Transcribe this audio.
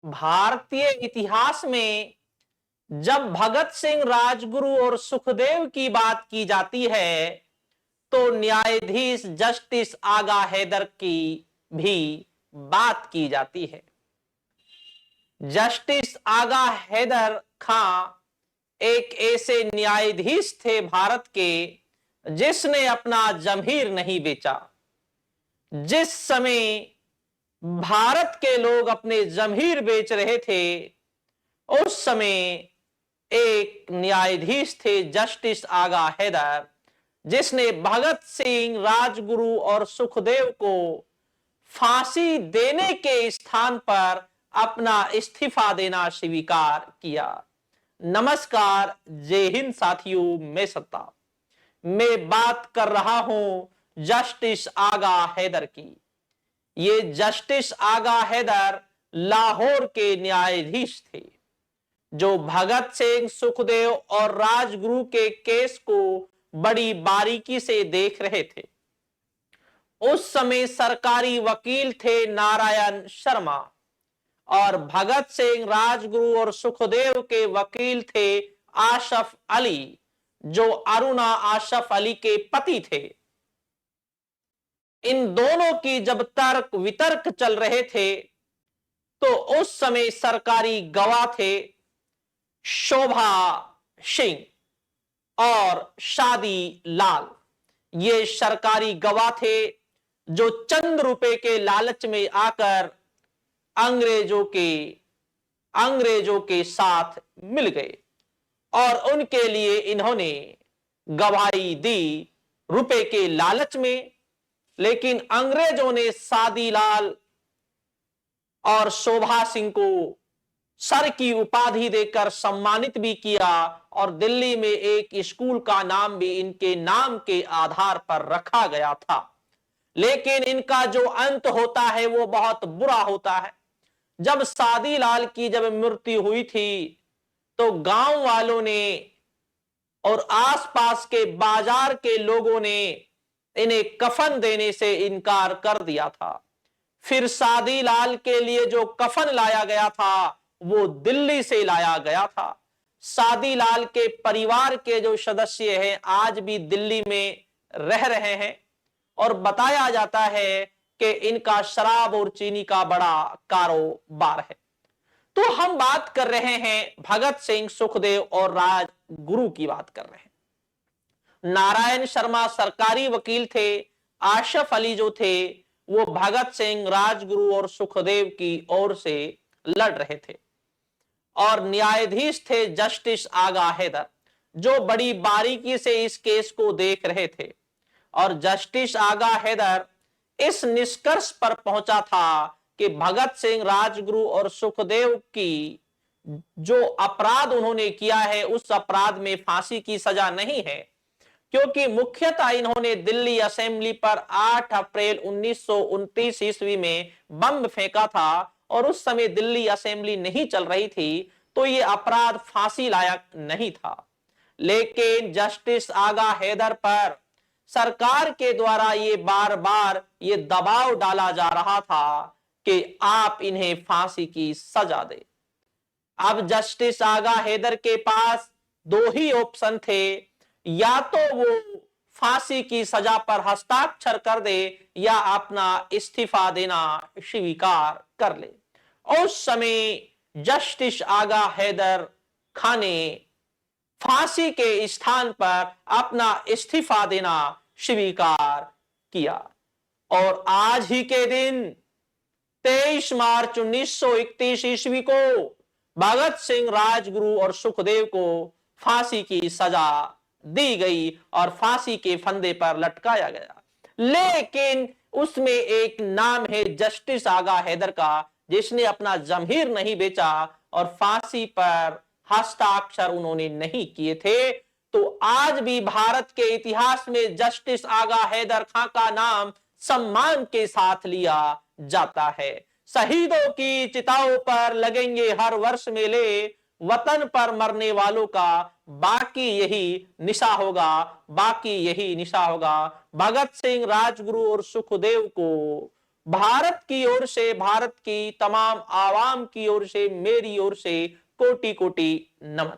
भारतीय इतिहास में जब भगत सिंह, राजगुरु और सुखदेव की बात की जाती है तो न्यायाधीश जस्टिस आगा हैदर की भी बात की जाती है। जस्टिस आगा हैदर खां एक ऐसे न्यायाधीश थे भारत के जिसने अपना जमीर नहीं बेचा। जिस समय भारत के लोग अपने जमीर बेच रहे थे उस समय एक न्यायाधीश थे जस्टिस आगा हैदर, जिसने भगत सिंह, राजगुरु और सुखदेव को फांसी देने के स्थान पर अपना इस्तीफा देना स्वीकार किया। नमस्कार, जय हिंद साथियों, मैं सत्ता। मैं बात कर रहा हूं जस्टिस आगा हैदर की। ये जस्टिस आगा हैदर लाहौर के न्यायाधीश थे जो भगत सिंह, सुखदेव और राजगुरु के केस को बड़ी बारीकी से देख रहे थे। उस समय सरकारी वकील थे नारायण शर्मा और भगत सिंह, राजगुरु और सुखदेव के वकील थे आशफ अली, जो अरुणा आशफ अली के पति थे। इन दोनों की जब तर्क वितर्क चल रहे थे तो उस समय सरकारी गवाह थे शोभा सिंह और शादी लाल। ये सरकारी गवाह थे जो चंद रुपए के लालच में आकर अंग्रेजों के साथ मिल गए और उनके लिए इन्होंने गवाही दी रुपए के लालच में। लेकिन अंग्रेजों ने शादी लाल और शोभा सिंह को सर की उपाधि देकर सम्मानित भी किया और दिल्ली में एक स्कूल का नाम भी इनके नाम के आधार पर रखा गया था। लेकिन इनका जो अंत होता है वो बहुत बुरा होता है। जब शादी लाल की जब मृत्यु हुई थी तो गांव वालों ने और आसपास के बाजार के लोगों ने इन्हें कफन देने से इनकार कर दिया था। फिर शादी लाल के लिए जो कफन लाया गया था वो दिल्ली से लाया गया था। शादी लाल के परिवार के जो सदस्य हैं आज भी दिल्ली में रह रहे हैं और बताया जाता है कि इनका शराब और चीनी का बड़ा कारोबार है। तो हम बात कर रहे हैं भगत सिंह, सुखदेव और राजगुरु की बात कर रहे हैं। नारायण शर्मा सरकारी वकील थे। आशफ अली जो थे वो भगत सिंह, राजगुरु और सुखदेव की ओर से लड़ रहे थे और न्यायाधीश थे जस्टिस आगा हैदर, जो बड़ी बारीकी से इस केस को देख रहे थे। और जस्टिस आगा हैदर इस निष्कर्ष पर पहुंचा था कि भगत सिंह, राजगुरु और सुखदेव की जो अपराध उन्होंने किया है उस अपराध में फांसी की सजा नहीं है, क्योंकि मुख्यतः इन्होंने दिल्ली असेंबली पर 8 अप्रैल 1929 ईस्वी में बम फेंका था और उस समय दिल्ली असेंबली नहीं चल रही थी, तो ये अपराध फांसी लायक नहीं था। लेकिन जस्टिस आगा हैदर पर सरकार के द्वारा ये बार बार ये दबाव डाला जा रहा था कि आप इन्हें फांसी की सजा दे। अब जस्टिस आगा हैदर के पास दो ही ऑप्शन थे, या तो वो फांसी की सजा पर हस्ताक्षर कर दे या अपना इस्तीफा देना स्वीकार कर ले। उस समय जस्टिस आगा हैदर खान ने फांसी के स्थान पर अपना इस्तीफा देना स्वीकार किया और आज ही के दिन 23 मार्च 1931 ईस्वी को भगत सिंह, राजगुरु और सुखदेव को फांसी की सजा दी गई और फांसी के फंदे पर लटकाया गया। लेकिन उसमें एक नाम है जस्टिस आगा हैदर का, जिसने अपना जमीर नहीं बेचा और फांसी पर हस्ताक्षर उन्होंने नहीं किए थे। तो आज भी भारत के इतिहास में जस्टिस आगा हैदर खां का नाम सम्मान के साथ लिया जाता है। शहीदों की चिताओं पर लगेंगे हर वर्ष मेले, वतन पर मरने वालों का बाकी यही निशा होगा, बाकी यही निशा होगा। भगत सिंह, राजगुरु और सुखदेव को भारत की ओर से, भारत की तमाम आवाम की ओर से, मेरी ओर से कोटि कोटि नमन।